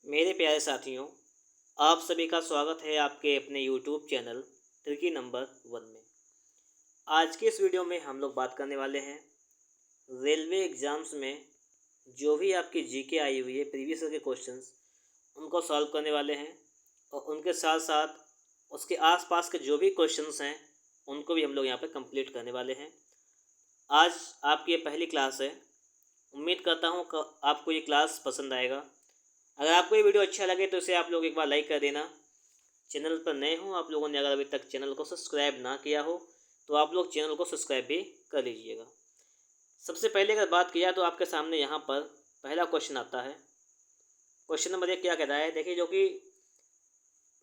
मेरे प्यारे साथियों, आप सभी का स्वागत है आपके अपने यूट्यूब चैनल ट्रिकी नंबर 1 में। आज के इस वीडियो में हम लोग बात करने वाले हैं रेलवे एग्ज़ाम्स में जो भी आपकी जीके आई हुई है प्रीवियस ईयर के क्वेश्चंस उनको सॉल्व करने वाले हैं और उनके साथ साथ उसके आसपास के जो भी क्वेश्चंस हैं उनको भी हम लोग यहाँ पर कंप्लीट करने वाले हैं। आज आपकी ये पहली क्लास है। उम्मीद करता हूँ कि आपको ये क्लास पसंद आएगा। अगर आपको ये वीडियो अच्छा लगे तो इसे आप लोग एक बार लाइक कर देना। चैनल पर नए हो आप लोगों ने अगर अभी तक चैनल को सब्सक्राइब ना किया हो तो आप लोग चैनल को सब्सक्राइब भी कर लीजिएगा। सबसे पहले अगर बात किया तो आपके सामने यहाँ पर पहला क्वेश्चन आता है। क्वेश्चन नंबर 1 क्या कहता है, देखिए, जो कि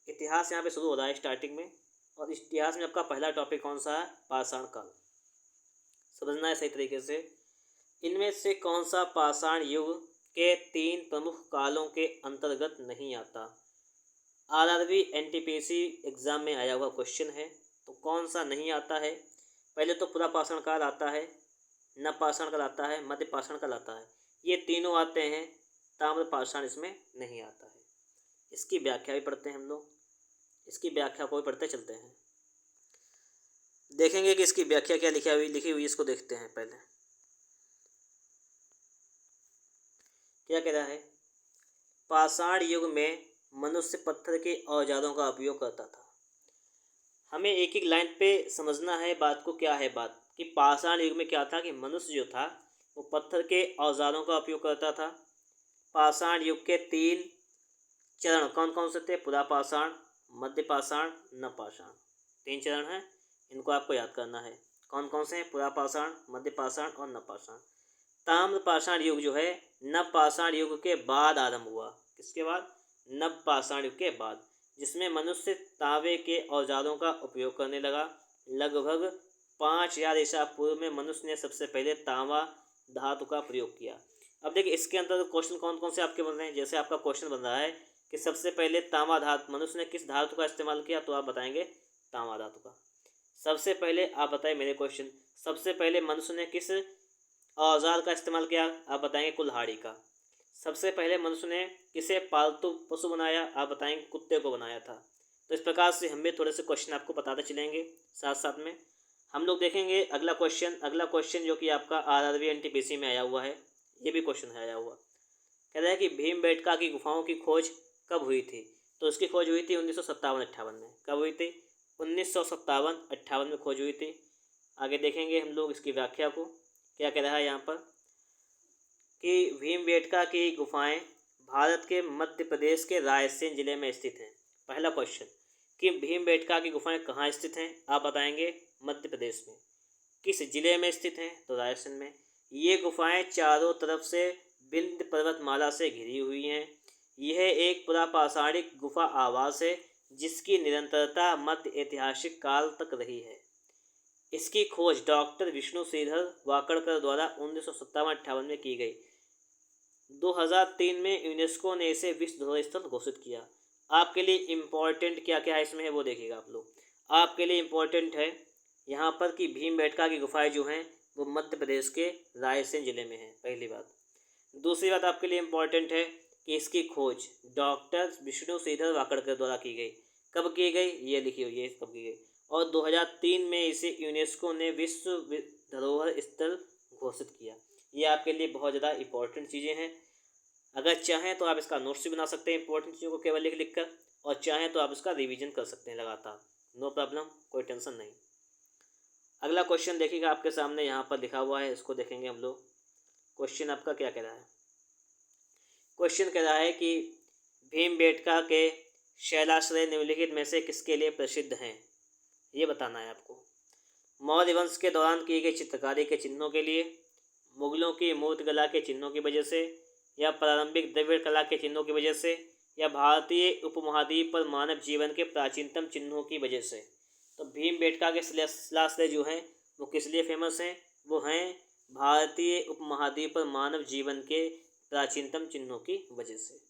इतिहास यहाँ पे शुरू हो रहा है स्टार्टिंग में। और इतिहास में आपका पहला टॉपिक कौन सा है? पाषाण काल। समझना है सही तरीके से। इनमें से कौन सा पाषाण युग के 3 प्रमुख कालों के अंतर्गत नहीं आता? आरआरबी एनटीपीसी एग्ज़ाम में आया हुआ क्वेश्चन है। तो कौन सा नहीं आता है? पहले तो पूरा पाषाण काल आता है, नव पाषाण काल आता है, मध्य पाषाण काल आता है। ये तीनों आते हैं, ताम्र पाषाण इसमें नहीं आता है। इसकी व्याख्या भी पढ़ते हैं हम लोग। इसकी व्याख्या को भी पढ़ते चलते हैं, देखेंगे कि इसकी व्याख्या क्या लिखी हुई इसको देखते हैं। पहले क्या कह रहा है? पाषाण युग में मनुष्य पत्थर के औजारों का उपयोग करता था। हमें एक एक लाइन पे समझना है बात को। क्या है बात कि पाषाण युग में क्या था कि मनुष्य जो था वो पत्थर के औजारों का उपयोग करता था। पाषाण युग के 3 चरण कौन कौन से थे? पुरा पाषाण, मध्य पाषाण, नव पाषाण। 3 चरण हैं, इनको आपको याद करना है। कौन कौन से हैं? पुरा पाषाण, मध्य पाषाण और नव पाषाण। ताम्र पाषाण युग जो है नव पाषाण युग के बाद आरंभ हुआ। किसके बाद? नव पाषाण युग के बाद, जिसमें मनुष्य तांबे के औजारों का उपयोग करने लगा। लगभग 5000 ईसा पूर्व में मनुष्य ने सबसे पहले तांबा धातु का प्रयोग किया। अब देखिए इसके अंदर क्वेश्चन कौन कौन से आपके बन रहे हैं। जैसे आपका क्वेश्चन बन रहा है कि सबसे पहले तांबा धातु मनुष्य ने किस धातु का इस्तेमाल किया, तो आप बताएंगे तांबा धातु का। सबसे पहले आप बताएं मेरे क्वेश्चन, सबसे पहले मनुष्य ने किस औजार का इस्तेमाल किया, आप बताएंगे कुल्हाड़ी का। सबसे पहले मनुष्य ने किसे पालतू पशु बनाया, आप बताएंगे कुत्ते को बनाया था। तो इस प्रकार से हम भी थोड़े से क्वेश्चन आपको बताते चलेंगे साथ साथ में। हम लोग देखेंगे अगला क्वेश्चन जो कि आपका आरआरबी एनटीपीसी में आया हुआ है। ये भी क्वेश्चन है आया हुआ। कह रहा है कि भीमबेटका की गुफाओं की खोज कब हुई थी? तो उसकी खोज हुई थी 1957-58 में। कब हुई थी? 1957-58 में खोज हुई थी। आगे देखेंगे हम लोग इसकी व्याख्या को। क्या कह रहा है यहाँ पर कि भीमबेटका की गुफाएं भारत के मध्य प्रदेश के रायसेन जिले में स्थित हैं। पहला क्वेश्चन कि भीमबेटका की गुफाएं कहाँ स्थित हैं, आप बताएंगे मध्य प्रदेश में। किस जिले में स्थित हैं? तो रायसेन में। ये गुफाएं चारों तरफ से विंध्य पर्वतमाला से घिरी हुई हैं। यह एक पुरापाषाणिक गुफा आवास है जिसकी निरंतरता मध्य ऐतिहासिक काल तक रही है। इसकी खोज डॉक्टर विष्णु श्रीधर वाकड़कर द्वारा 1957-58 में की गई। 2003 में यूनेस्को ने इसे विश्व धरोहर स्थल घोषित किया। आपके लिए इम्पोर्टेंट क्या क्या है इसमें है वो देखिएगा आप लोग। आपके लिए इम्पोर्टेंट है यहाँ पर कि भीमबेटका की गुफाएं जो हैं वो मध्य प्रदेश के रायसेन जिले में हैं, पहली बात। दूसरी बात आपके लिए इम्पोर्टेंट है कि इसकी खोज डॉक्टर विष्णु श्रीधर वाकड़कर द्वारा की गई। कब की गई? ये लिखी हुई है कब की गई। और 2003 में इसे यूनेस्को ने विश्व धरोहर स्थल घोषित किया। ये आपके लिए बहुत ज़्यादा इंपॉर्टेंट चीज़ें हैं। अगर चाहें तो आप इसका नोट्स भी बना सकते हैं इंपॉर्टेंट चीज़ों को केवल लिख कर, और चाहें तो आप इसका रिवीजन कर सकते हैं लगातार। नो प्रॉब्लम, कोई टेंशन नहीं। अगला क्वेश्चन देखिएगा आपके सामने यहाँ पर लिखा हुआ है, इसको देखेंगे हम लोग। क्वेश्चन आपका क्या कह रहा है? क्वेश्चन कह रहा है कि भीमबेटका के शैलाश्रय निम्नलिखित में से किसके लिए प्रसिद्ध हैं, ये बताना है आपको। मौर्य वंश के दौरान की गई चित्रकारी के चिन्हों के लिए, मुगलों की मूर्तिकला के चिन्हों की वजह से, या प्रारंभिक द्रविड़ कला के चिन्हों की वजह से, या भारतीय उपमहाद्वीप पर मानव जीवन के प्राचीनतम चिन्हों की वजह से। तो भीमबेटका के शिलाश्रय जो हैं वो किस लिए फेमस हैं? वो हैं भारतीय उपमहाद्वीप पर मानव जीवन के प्राचीनतम चिन्हों की वजह से।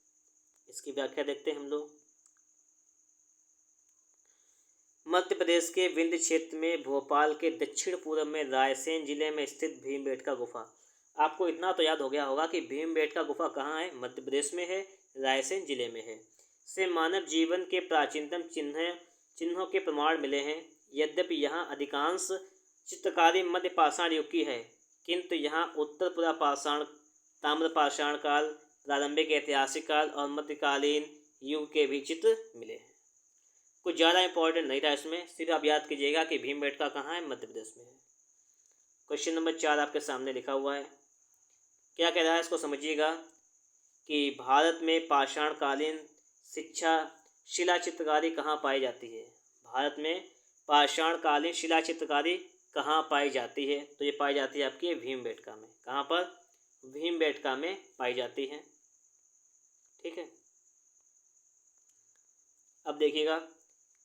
इसकी व्याख्या देखते हैं हम लोग। मध्य प्रदेश के विंध्य क्षेत्र में भोपाल के दक्षिण पूर्व में रायसेन जिले में स्थित भीमबेटका गुफा। आपको इतना तो याद हो गया होगा कि भीमबेटका गुफा कहाँ है? मध्य प्रदेश में है, रायसेन जिले में है, से मानव जीवन के प्राचीनतम चिन्हों के प्रमाण मिले हैं। यद्यपि यहाँ अधिकांश चित्रकारी मध्य पाषाण युग की है, किंतु यहाँ उत्तर पुरा पाषाण, ताम्र पाषाण काल, प्रारंभिक ऐतिहासिक काल और मध्यकालीन युग के भी चित्र मिले हैं। कुछ ज़्यादा इंपॉर्टेंट नहीं था इसमें, सिर्फ आप याद कीजिएगा कि भीमबेटका कहाँ है, मध्य प्रदेश में है। क्वेश्चन नंबर 4 आपके सामने लिखा हुआ है, क्या कह रहा है इसको समझिएगा कि भारत में पाषाणकालीन शिला चित्रकारी कहाँ पाई जाती है। भारत में पाषाणकालीन शिला चित्रकारी कहाँ पाई जाती है, तो ये पाई जाती है आपकी भीमबेटका में। कहाँ पर? भीमबेटका में पाई जाती है। ठीक है, अब देखिएगा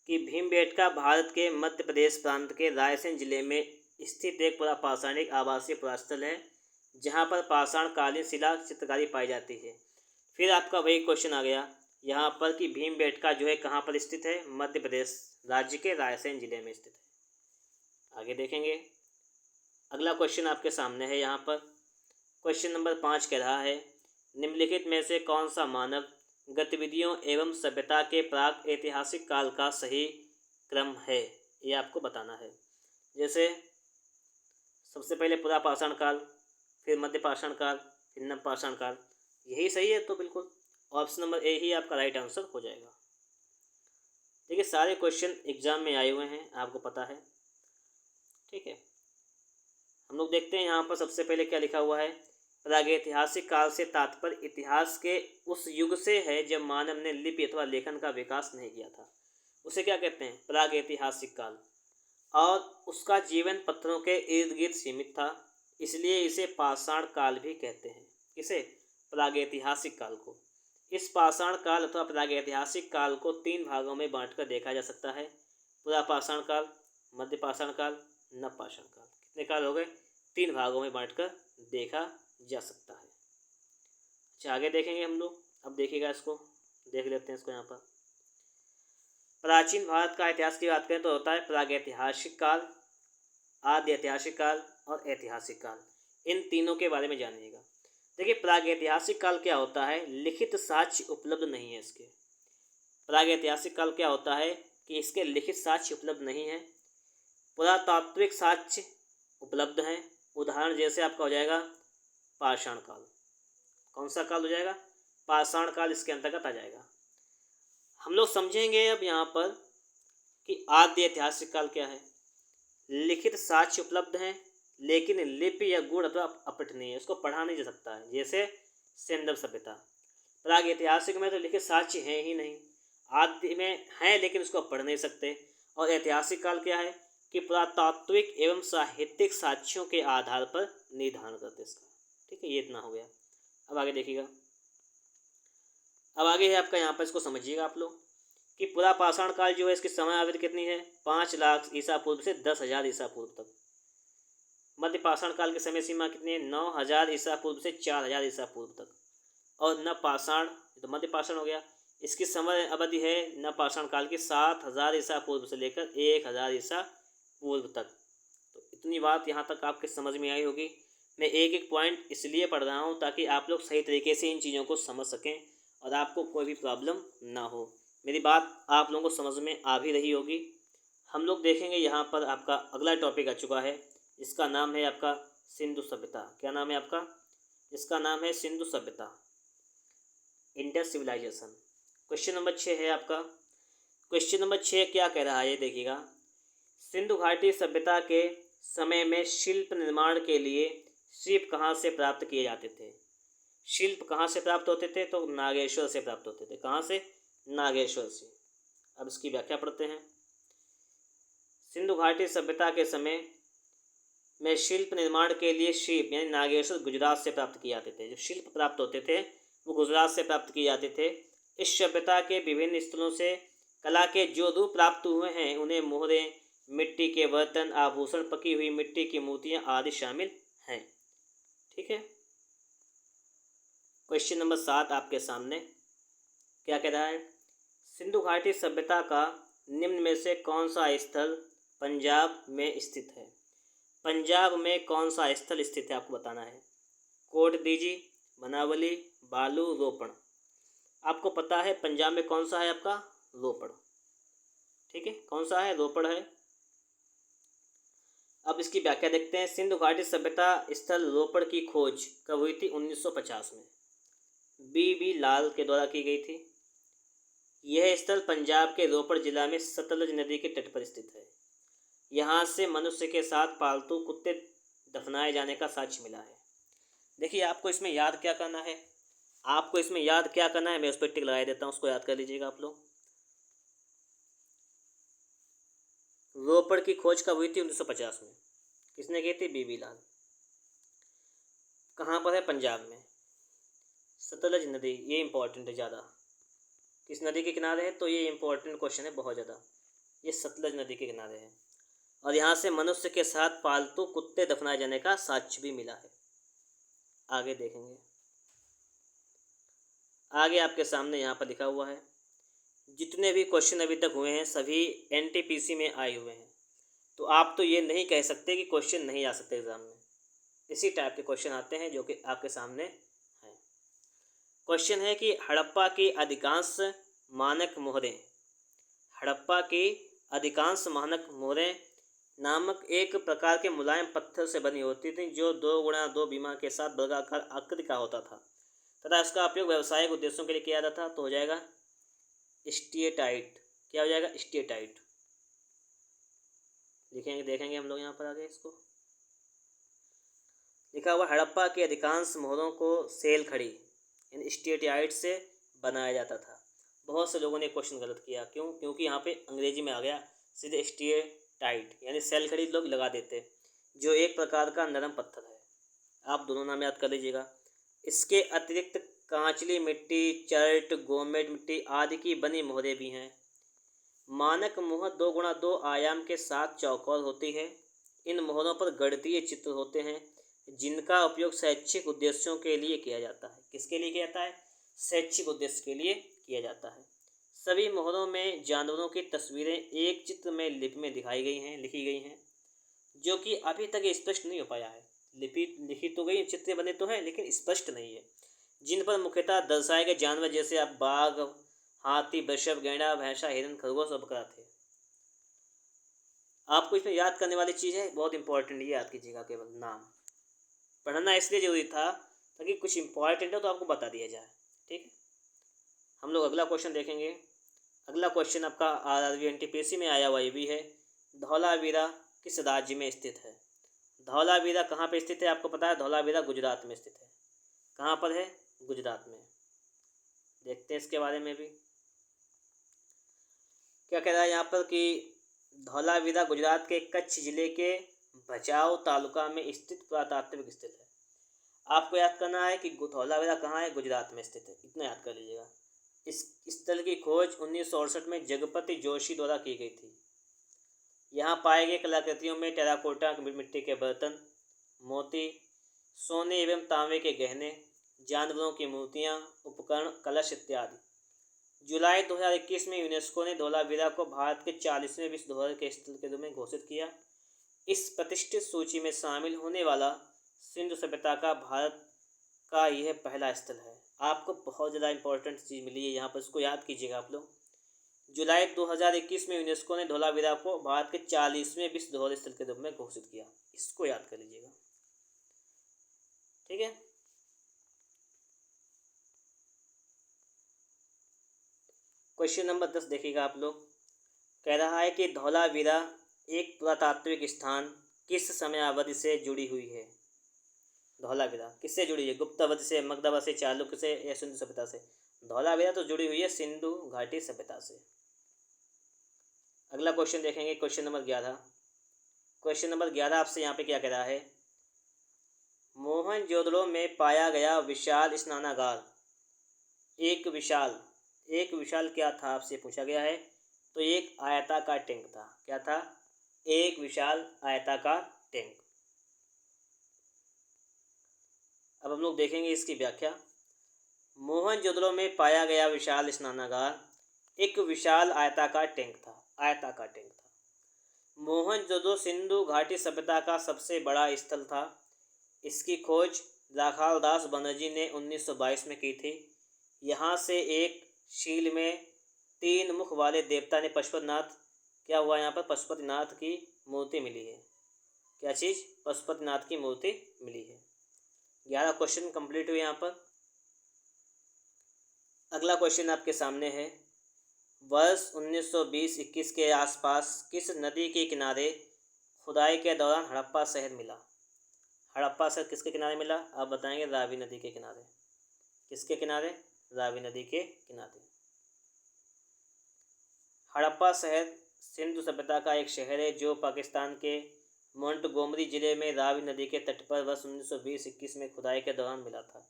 कि भीमबेटका भारत के मध्य प्रदेश प्रांत के रायसेन जिले में स्थित एक पुरापाषाणिक आवासीय पुरास्थल है, जहाँ पर पाषाणकालीन शिला चित्रकारी पाई जाती है। फिर आपका वही क्वेश्चन आ गया यहाँ पर कि भीमबेटका जो है कहाँ पर स्थित है, मध्य प्रदेश राज्य के रायसेन जिले में स्थित है। आगे देखेंगे, अगला क्वेश्चन आपके सामने है यहाँ पर। क्वेश्चन नंबर 5 कह रहा है, निम्नलिखित में से कौन सा मानव गतिविधियों एवं सभ्यता के प्राक ऐतिहासिक काल का सही क्रम है, ये आपको बताना है। जैसे सबसे पहले पुरा पाषाण काल, फिर मध्य पाषाण काल, फिर नव पाषाण काल, यही सही है। तो बिल्कुल ऑप्शन नंबर ए ही आपका राइट आंसर हो जाएगा। देखिए सारे क्वेश्चन एग्जाम में आए हुए हैं, आपको पता है। ठीक है, हम लोग देखते हैं यहाँ पर सबसे पहले क्या लिखा हुआ है। प्रागैतिहासिक काल से तात्पर्य इतिहास के उस युग से है जब मानव ने लिपि अथवा लेखन का विकास नहीं किया था, उसे क्या कहते हैं, प्रागैतिहासिक काल। और उसका जीवन पत्थरों के इर्द गिर्द सीमित था, इसलिए इसे पाषाण काल भी कहते हैं। किसे? प्रागैतिहासिक काल को। इस पाषाण काल अथवा प्रागैतिहासिक काल को 3 भागों में बांटकर देखा जा सकता है, पुरा पाषाण काल, मध्य पाषाण काल, नव पाषाण काल। कितने काल हो गए? 3 भागों में बांटकर देखा जा सकता है। अच्छा आगे देखेंगे हम लोग। अब देखिएगा, इसको देख लेते हैं इसको यहाँ पर। प्राचीन भारत का इतिहास की बात करें तो होता है प्रागैतिहासिक काल, आदि ऐतिहासिक काल और ऐतिहासिक काल। इन तीनों के बारे में जानिएगा। देखिए प्रागैतिहासिक काल क्या होता है, लिखित साक्ष्य उपलब्ध नहीं है इसके। प्रागैतिहासिक काल क्या होता है कि इसके लिखित साक्ष्य उपलब्ध नहीं है, पुरातात्विक साक्ष्य उपलब्ध हैं। उदाहरण जैसे आपका हो जाएगा पाषाण काल। कौन सा काल हो जाएगा? पाषाण काल इसके अंतर्गत आ जाएगा। हम लोग समझेंगे अब यहाँ पर कि आद्य ऐतिहासिक काल क्या है। लिखित साक्ष्य उपलब्ध हैं, लेकिन लिपि या गुण अथवा अपठनीय है, इसको पढ़ा नहीं जा सकता है। जैसे सिंधु सभ्यता, प्रागैतिहासिक में तो लिखित साक्ष्य है ही नहीं, आदि में है लेकिन उसको पढ़ नहीं सकते। और ऐतिहासिक काल क्या है कि पुरातात्विक एवं साहित्यिक साक्ष्यों के आधार पर निर्धारण करते इसका। ठीक है, ये इतना हो गया। अब आगे देखिएगा, अब आगे है आपका यहाँ पर, इसको समझिएगा आप लोग कि पुरा पाषाण काल जो है इसकी समय अवधि कितनी है, 5 लाख ईसा पूर्व से 10,000 ईसा पूर्व तक। मध्य पाषाण काल की समय सीमा कितनी है, 9,000 ईसा पूर्व से 4,000 ईसा पूर्व तक। और नव पाषाण, तो मध्य पाषाण हो गया, इसकी समय अवधि है नव पाषाण काल की 7,000 ईसा पूर्व से लेकर 1,000 ईसा पूर्व तक। तो इतनी बात यहाँ तक आपके समझ में आई होगी। मैं एक एक पॉइंट इसलिए पढ़ रहा हूँ ताकि आप लोग सही तरीके से इन चीज़ों को समझ सकें और आपको कोई भी प्रॉब्लम ना हो। मेरी बात आप लोगों को समझ में आ भी रही होगी। हम लोग देखेंगे यहाँ पर आपका अगला टॉपिक आ चुका है, इसका नाम है आपका सिंधु सभ्यता। क्या नाम है आपका? इसका नाम है सिंधु सभ्यता, इंडस सिविलाइजेशन। क्वेश्चन नंबर 6 है आपका। क्वेश्चन नंबर 6 क्या कह रहा है, ये देखिएगा। सिंधु घाटी सभ्यता के समय में शिल्प निर्माण के लिए शिल्प कहाँ से प्राप्त किए जाते थे? शिल्प कहाँ से प्राप्त होते थे? तो नागेश्वर से प्राप्त होते थे। कहाँ से? नागेश्वर से। अब इसकी व्याख्या पढ़ते हैं। सिंधु घाटी सभ्यता के समय में शिल्प निर्माण के लिए शिल्प यानी नागेश्वर गुजरात से प्राप्त किए जाते थे। जो शिल्प प्राप्त होते थे वो गुजरात से प्राप्त किए जाते थे। इस सभ्यता के विभिन्न स्थलों से कला के जो रूप प्राप्त हुए हैं उन्हें मोहरे, मिट्टी के बर्तन, आभूषण, पकी हुई मिट्टी की मूर्तियाँ आदि शामिल हैं। ठीक है, क्वेश्चन नंबर 7 आपके सामने क्या कह रहा है, सिंधु घाटी सभ्यता का निम्न में से कौन सा स्थल पंजाब में स्थित है? पंजाब में कौन सा स्थल स्थित है आपको बताना है। कोट दीजी, बनावली, बालू, रोपण। आपको पता है पंजाब में कौन सा है आपका? रोपड़। ठीक है, कौन सा है? रोपड़ है। अब इसकी व्याख्या देखते हैं। सिंधु घाटी सभ्यता स्थल रोपड़ की खोज कब हुई थी? 1950 में बी लाल के द्वारा की गई थी। यह स्थल पंजाब के रोपड़ जिला में सतलज नदी के तट पर स्थित है। यहाँ से मनुष्य के साथ पालतू कुत्ते दफनाए जाने का साक्ष्य मिला है। देखिए, आपको इसमें याद क्या करना है? आपको इसमें याद क्या करना है, मैं उस पर टिक लगा देता हूँ, उसको याद कर लीजिएगा आप लोग। रोपड़ की खोज कब हुई थी? 1950 में। किसने की थी? बी लाल। कहाँ पर है? पंजाब में। सतलज नदी, ये इंपॉर्टेंट है ज़्यादा। किस नदी के किनारे है? तो ये इंपॉर्टेंट क्वेश्चन है बहुत ज़्यादा। ये सतलज नदी के किनारे है और यहाँ से मनुष्य के साथ पालतू कुत्ते दफनाए जाने का साक्ष्य भी मिला है। आगे देखेंगे। आगे आपके सामने यहाँ पर लिखा हुआ है, जितने भी क्वेश्चन अभी तक हुए हैं सभी एनटीपीसी में आए हुए हैं। तो आप तो ये नहीं कह सकते कि क्वेश्चन नहीं आ सकते एग्ज़ाम में। इसी टाइप के क्वेश्चन आते हैं जो कि आपके सामने हैं। क्वेश्चन है कि हड़प्पा की अधिकांश मानक मोहरें, हड़प्पा की अधिकांश मानक मोहरें नामक एक प्रकार के मुलायम पत्थर से बनी होती थी जो 2x2 बीमा के साथ वर्गाकार आकृति का होता था तथा इसका उपयोग व्यावसायिक उद्देश्यों के लिए किया जाता था। तो हो जाएगा स्टीएटाइट। क्या हो जाएगा? स्टीएटाइट। देखेंगे हम लोग यहाँ पर आगे इसको लिखा हुआ, हड़प्पा के अधिकांश मोहरों को सेल खड़ी यानी स्टीएटाइट से बनाया जाता था। बहुत से लोगों ने क्वेश्चन गलत किया। क्यों? क्योंकि यहाँ पे अंग्रेजी में आ गया सीधे स्टीएटाइट यानी सेल खड़ी लोग लगा देते, जो एक प्रकार का नरम पत्थर है। आप दोनों नाम याद कर लीजिएगा। इसके अतिरिक्त कांचली मिट्टी, चर्ट, गोमेट मिट्टी आदि की बनी मोहरें भी हैं। मानक मोहर 2x2 आयाम के साथ चौकोर होती है। इन मोहरों पर गणितीय चित्र होते हैं जिनका उपयोग शैक्षिक उद्देश्यों के लिए किया जाता है। किसके लिए किया जाता है? शैक्षिक उद्देश्य के लिए किया जाता है। सभी मोहरों में जानवरों की तस्वीरें एक चित्र में लिपि में लिखी गई हैं जो कि अभी तक स्पष्ट नहीं हो पाया है। लिखी तो गई, चित्र बने तो हैं लेकिन स्पष्ट नहीं है, जिन पर मुख्यतः दर्शाए गए जानवर जैसे अब बाघ, हाथी, वृषभ, गैंडा, भैंसा, हिरन, खरगोश और बकरा थे। आपको इसमें याद करने वाली चीज़ है, बहुत इंपॉर्टेंट, ये याद कीजिएगा। केवल नाम पढ़ना इसलिए जरूरी था ताकि कुछ इंपॉर्टेंट हो तो आपको बता दिया जाए। ठीक है, हम लोग अगला क्वेश्चन देखेंगे। अगला क्वेश्चन आपका आरआरबी एनटीपीसी में आया हुआ ये भी है, धौलावीरा किस राज्य में स्थित है? धौलावीरा कहाँ पे स्थित है? आपको पता है धौलावीरा गुजरात में स्थित है। कहाँ पर है? गुजरात में। देखते हैं इसके बारे में भी क्या कह रहा है यहाँ पर कि धौलावीरा गुजरात के कच्छ जिले के भचाऊ तालुका में स्थित पुरातात्विक स्थल है। आपको याद करना है कि धौलावीरा कहाँ है? गुजरात में स्थित है, इतना याद कर लीजिएगा। इस स्थल की खोज 1968 में जगपति जोशी द्वारा की गई थी। यहाँ पाए गए कलाकृतियों में टेराकोटा मिट्टी के बर्तन, मोती, सोने एवं तांबे के गहने, जानवरों की मूर्तियाँ, उपकरण, कलश इत्यादि। जुलाई 2021 में यूनेस्को ने धौलावीरा को भारत के 40वें विश्व धरोहर के स्थल के रूप में घोषित किया। इस प्रतिष्ठित सूची में शामिल होने वाला सिंधु सभ्यता का भारत का यह पहला स्थल है। आपको बहुत ज़्यादा इंपॉर्टेंट चीज़ मिली है यहाँ पर, इसको याद कीजिएगा आप लोग। जुलाई 2021 में यूनेस्को ने धौलावीरा को भारत के 40वें विश्व धरोहर स्थल के रूप में घोषित किया। इसको याद कर लीजिएगा। ठीक है, क्वेश्चन नंबर 10 देखिएगा आप लोग। कह रहा है कि धौलावीरा एक पुरातात्विक स्थान किस समयावधि से जुड़ी हुई है? धौलावीरा किससे जुड़ी है? गुप्त अवधि से, मगध अवधि से, चालुक्य से या सिंधु सभ्यता से? धौलावीरा तो जुड़ी हुई है सिंधु घाटी सभ्यता से। अगला क्वेश्चन देखेंगे, क्वेश्चन नंबर 11। क्वेश्चन नंबर 11 आपसे यहाँ पे क्या कह रहा है? मोहनजोदड़ो में पाया गया विशाल स्नानागार एक विशाल क्या था आपसे पूछा गया है। तो एक आयताकार टैंक था। क्या था? एक विशाल आयताकार टैंक। अब हम लोग देखेंगे इसकी व्याख्या। मोहनजोदड़ो में पाया गया विशाल स्नानागार एक विशाल आयताकार टैंक था। मोहनजोदड़ो सिंधु घाटी सभ्यता का सबसे बड़ा स्थल था। इसकी खोज राखालदास बनर्जी ने 1922 में की थी। यहाँ से एक शील में 3 मुख वाले देवता ने पशुपतिनाथ, क्या हुआ यहाँ पर, पशुपतिनाथ की मूर्ति मिली है। क्या चीज़, पशुपतिनाथ की मूर्ति मिली है। 11 क्वेश्चन कंप्लीट हुए यहाँ पर। अगला क्वेश्चन आपके सामने है, वर्ष 1920-21 के आसपास किस नदी के किनारे खुदाई के दौरान हड़प्पा शहर मिला। हड़प्पा शहर किसके किनारे मिला, आप बताएंगे, रावी नदी के किनारे। किसके किनारे, रावी नदी के किनारे। हड़प्पा शहर सिंधु सभ्यता का एक शहर है जो पाकिस्तान के मोंटगोमरी जिले में रावी नदी के तट पर वर्ष 1920-21 में खुदाई के दौरान मिला था।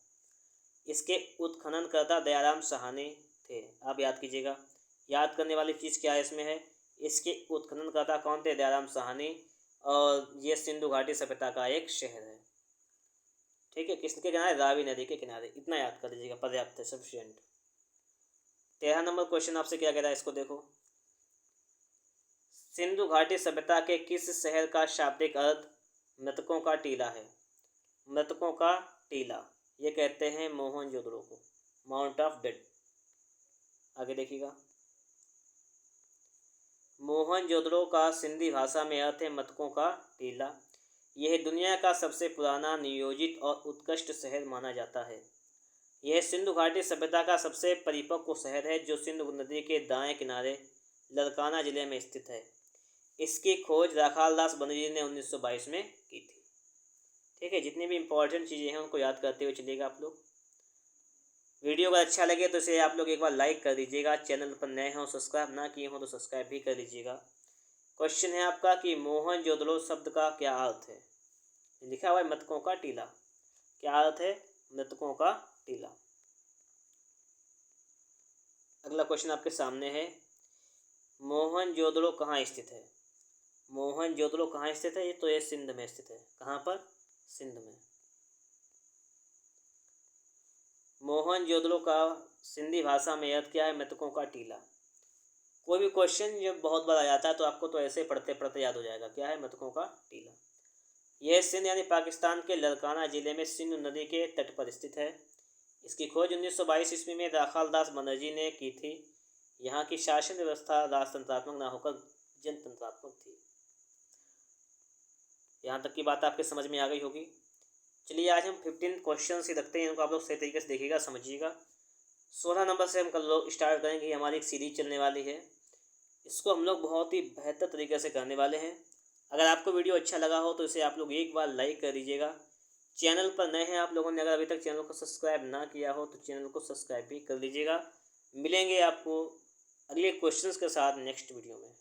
इसके उत्खननकर्ता दयाराम साहनी थे। आप याद कीजिएगा, याद करने वाली चीज़ क्या है इसमें है, इसके उत्खननकर्ता कौन थे, दयाराम साहनी, और ये सिंधु घाटी सभ्यता का एक शहर है। ठीक है, किसके किनारे, रावी नदी के किनारे। इतना याद कर लीजिएगा, पर्याप्त है, सफिशिएंट। 13 नंबर क्वेश्चन आपसे क्या कह रहा है, इसको देखो। सिंधु घाटी सभ्यता के किस शहर का शाब्दिक अर्थ मृतकों का टीला है। मृतकों का टीला, ये कहते हैं मोहनजोदड़ो को, माउंट ऑफ डेड। आगे देखिएगा, मोहनजोदड़ो का सिंधी भाषा में अर्थ है मृतकों का टीला। यह दुनिया का सबसे पुराना, नियोजित और उत्कृष्ट शहर माना जाता है। यह सिंधु घाटी सभ्यता का सबसे परिपक्व शहर है जो सिंधु नदी के दाएं किनारे लड़काना जिले में स्थित है। इसकी खोज राखालदास बनर्जी ने 1922 में की थी। ठीक है, जितनी भी इम्पोर्टेंट चीज़ें हैं उनको याद करते हुए चलिएगा आप लोग। वीडियो अगर अच्छा लगे तो इसे आप लोग एक बार लाइक कर दीजिएगा। चैनल पर नए हों, सब्सक्राइब ना किए हों तो सब्सक्राइब भी कर लीजिएगा। क्वेश्चन है आपका कि मोहनजोदड़ो शब्द का क्या अर्थ है। लिखा हुआ है मृतकों का टीला। क्या अर्थ है, मृतकों का टीला। अगला क्वेश्चन आपके सामने है, मोहनजोदड़ो कहाँ स्थित है। मोहनजोदड़ो कहाँ स्थित है, तो ये सिंध में स्थित है। कहाँ पर, सिंध में। मोहनजोदड़ो का सिंधी भाषा में अर्थ क्या है, मृतकों का टीला। कोई भी क्वेश्चन जब बहुत बार आ जाता है तो आपको तो ऐसे पढ़ते पढ़ते याद हो जाएगा, क्या है, मृतकों का टीला। यह सिंध यानी पाकिस्तान के लड़काना जिले में सिंधु नदी के तट पर स्थित है। इसकी खोज 1922 ईस्वी में राखालदास बनर्जी ने की थी। यहाँ की शासन व्यवस्था राजतंत्रात्मक न होकर जनतंत्रात्मक थी। यहाँ तक की बात आपके समझ में आ गई होगी। चलिए आज हम 15 क्वेश्चन ही रखते हैं, इनको आप लोग सही तरीके से देखिएगा, समझिएगा। 16 नंबर से हम कल लोग स्टार्ट करेंगे। हमारी एक सीरीज चलने वाली है, इसको हम लोग बहुत ही बेहतर तरीके से करने वाले हैं। अगर आपको वीडियो अच्छा लगा हो तो इसे आप लोग एक बार लाइक कर दीजिएगा। चैनल पर नए हैं आप लोगों ने, अगर अभी तक चैनल को सब्सक्राइब ना किया हो तो चैनल को सब्सक्राइब भी कर लीजिएगा। मिलेंगे आपको अगले क्वेश्चंस के साथ नेक्स्ट वीडियो में।